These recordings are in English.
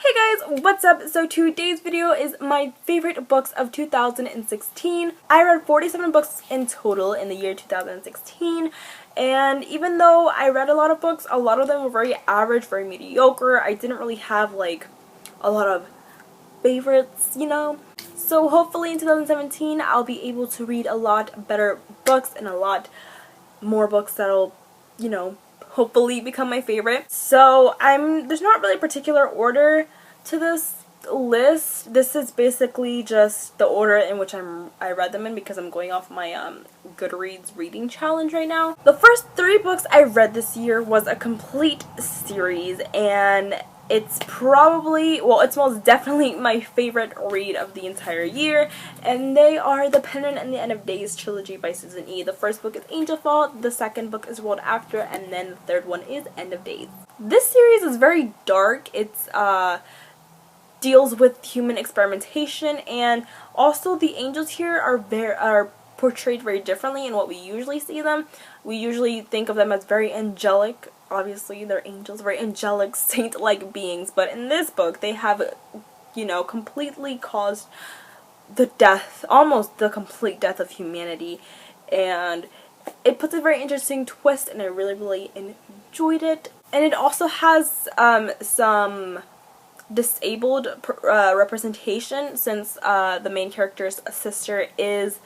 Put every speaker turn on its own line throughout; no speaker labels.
Hey guys, what's up? So today's video is my favorite books of 2016. I read 47 books in total in the year 2016, and even though I read a lot of books, a lot of them were very average, very mediocre. I didn't really have like a lot of favorites, you know? So hopefully in 2017 I'll be able to read a lot better books and a lot more books that'll, you know, hopefully become my favorite. So there's not really a particular order to this list. This is basically just the order in which I read them in because I'm going off my Goodreads reading challenge right now. The first 3 books I read this year was a complete series, and it's probably, well, it's most definitely my favorite read of the entire year, and they are The Pendant and the End of Days trilogy by Susan E. The first book is Angel Fall, the second book is World After, and then the third one is End of Days. This series is very dark. It's deals with human experimentation, and also the angels here are portrayed very differently in what we usually see them. We usually think of them as very angelic. Obviously, they're angels, very angelic, saint-like beings, but in this book, they have, you know, completely caused the death, almost the complete death of humanity, and it puts a very interesting twist, and I really, really enjoyed it. And it also has some disabled representation, since the main character's sister is,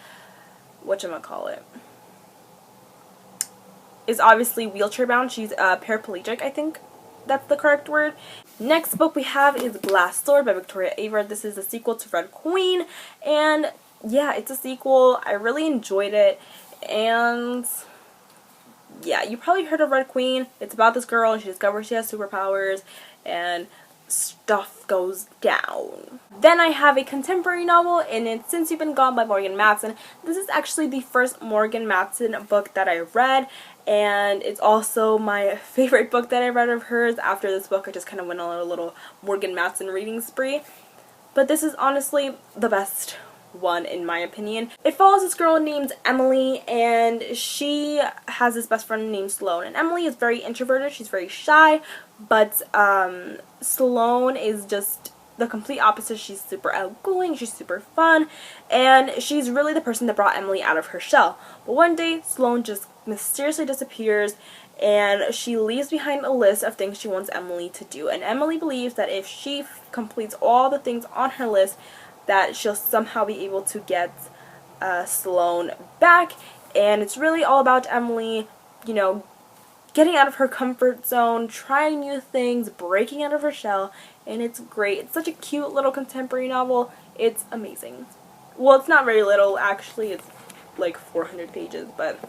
is obviously wheelchair bound. She's paraplegic, I think that's the correct word. Next book we have is Glass Sword by Victoria Avard. This is a sequel to Red Queen, and yeah, it's a sequel. I really enjoyed it, and yeah, you probably heard of Red Queen. It's about this girl, and she discovers she has superpowers, and stuff goes down. Then I have a contemporary novel, and it's Since You've Been Gone by Morgan Matson. This is actually the first Morgan Matson book that I read, and it's also my favorite book that I read of hers. After this book, I just kind of went on a little Morgan Matson reading spree. But this is honestly the best one in my opinion. It follows this girl named Emily, and she has this best friend named Sloane, and Emily is very introverted. She's very shy, but Sloane is just the complete opposite. She's super outgoing, she's super fun, and she's really the person that brought Emily out of her shell. But one day Sloane just mysteriously disappears, and she leaves behind a list of things she wants Emily to do, and Emily believes that if she completes all the things on her list, that she'll somehow be able to get Sloane back. And it's really all about Emily, you know, getting out of her comfort zone, trying new things, breaking out of her shell, and it's great. It's such a cute little contemporary novel. It's amazing. Well, it's not very little, actually. It's like 400 pages, but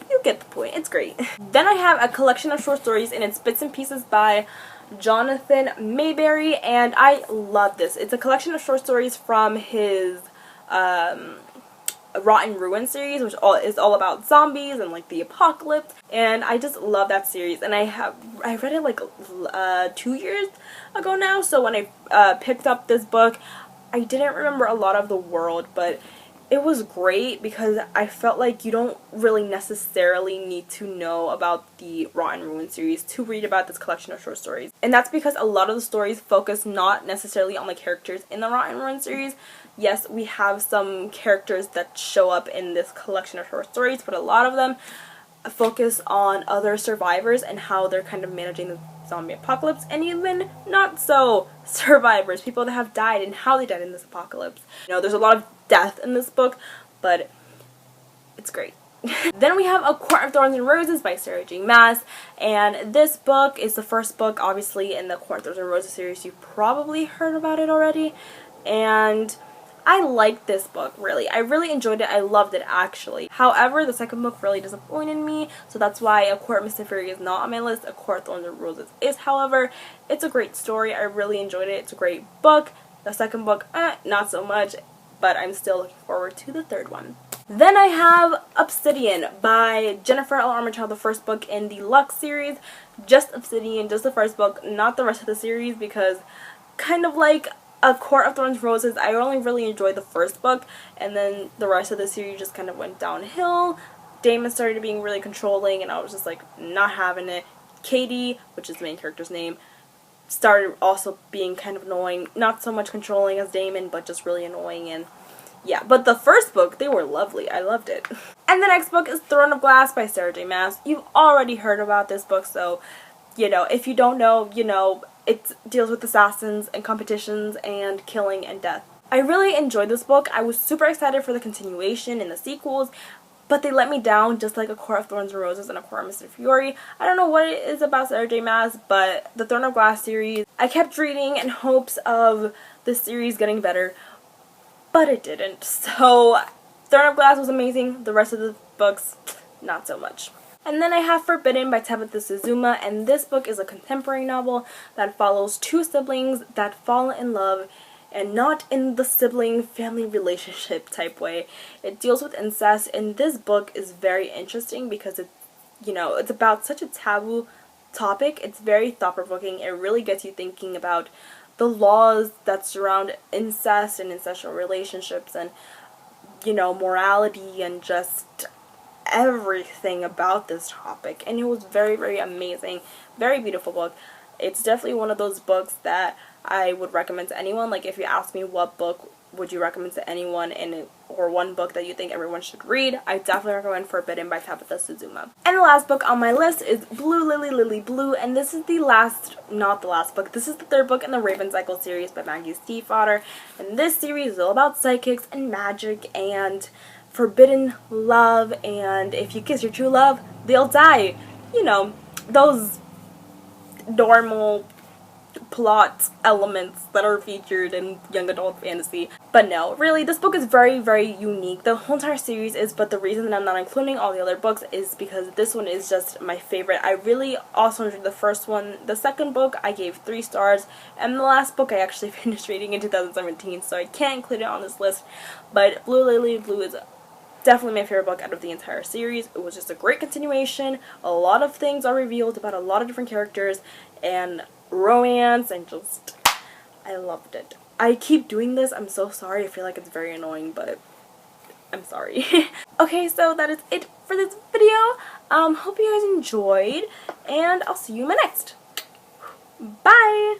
you get the point. It's great. Then I have a collection of short stories, and it's Bits and Pieces by Jonathan Mayberry, and I love this. It's a collection of short stories from his Rotten Ruin series, which is all about zombies and like the apocalypse, and I just love that series. And I read it like 2 years ago now, so when I picked up this book, I didn't remember a lot of the world, but it was great because I felt like you don't really necessarily need to know about the Rotten Ruin series to read about this collection of short stories. And that's because a lot of the stories focus not necessarily on the characters in the Rotten Ruin series. Yes, we have some characters that show up in this collection of short stories, but a lot of them focus on other survivors and how they're kind of managing the zombie apocalypse, and even not so survivors, people that have died and how they died in this apocalypse. You know, there's a lot of death in this book, but it's great. Then we have A Court of Thorns and Roses by Sarah J. Maas, and this book is the first book, obviously, in the Court of Thorns and Roses series. You've probably heard about it already, and I liked this book, really. I really enjoyed it. I loved it, actually. However, the second book really disappointed me, so that's why A Court of Mist and Fury is not on my list. A Court of Thorns and Roses is, however. It's a great story. I really enjoyed it. It's a great book. The second book, not so much, but I'm still looking forward to the third one. Then I have Obsidian by Jennifer L. Armentrout, the first book in the Lux series. Just Obsidian, just the first book, not the rest of the series, because kind of like A Court of Thorns and Roses, I only really enjoyed the first book, and then the rest of the series just kind of went downhill. Damon started being really controlling, and I was just like not having it. Katie, which is the main character's name, started also being kind of annoying. Not so much controlling as Damon, but just really annoying. And yeah, but the first book, they were lovely. I loved it. And the next book is Throne of Glass by Sarah J. Maas. You've already heard about this book, so, you know, if you don't know, you know, it deals with assassins and competitions and killing and death. I really enjoyed this book. I was super excited for the continuation and the sequels, but they let me down just like A Court of Thorns and Roses and A Court of Mist and Fury. I don't know what it is about Sarah J. Maas, but the Throne of Glass series, I kept reading in hopes of this series getting better, but it didn't. So Throne of Glass was amazing. The rest of the books, not so much. And then I have Forbidden by Tabitha Suzuma, and this book is a contemporary novel that follows two siblings that fall in love, and not in the sibling family relationship type way. It deals with incest, and this book is very interesting because it's, you know, it's about such a taboo topic. It's very thought-provoking. It really gets you thinking about the laws that surround incest and incestual relationships and, you know, morality and just everything about this topic. And it was very, very amazing. Very beautiful book. It's definitely one of those books that I would recommend to anyone. Like, if you ask me what book would you recommend to anyone, or one book that you think everyone should read, I definitely recommend Forbidden by Tabitha Suzuma. And the last book on my list is Blue Lily Lily Blue, and this is not the last book, this is the third book in the Raven Cycle series by Maggie Stiefvater. And this series is all about psychics and magic and forbidden love, and if you kiss your true love, they'll die. You know, those normal plot elements that are featured in young adult fantasy. But no, really, this book is very, very unique. The whole entire series is, but the reason that I'm not including all the other books is because this one is just my favorite. I really also enjoyed the first one. The second book I gave 3 stars, and the last book I actually finished reading in 2017, so I can't include it on this list. But Blue Lily Blue is definitely my favorite book out of the entire series. It was just a great continuation. A lot of things are revealed about a lot of different characters and romance, and just, I loved it. I keep doing this. I'm so sorry. I feel like it's very annoying, but I'm sorry. Okay, so that is it for this video. Hope you guys enjoyed, and I'll see you in my next. Bye!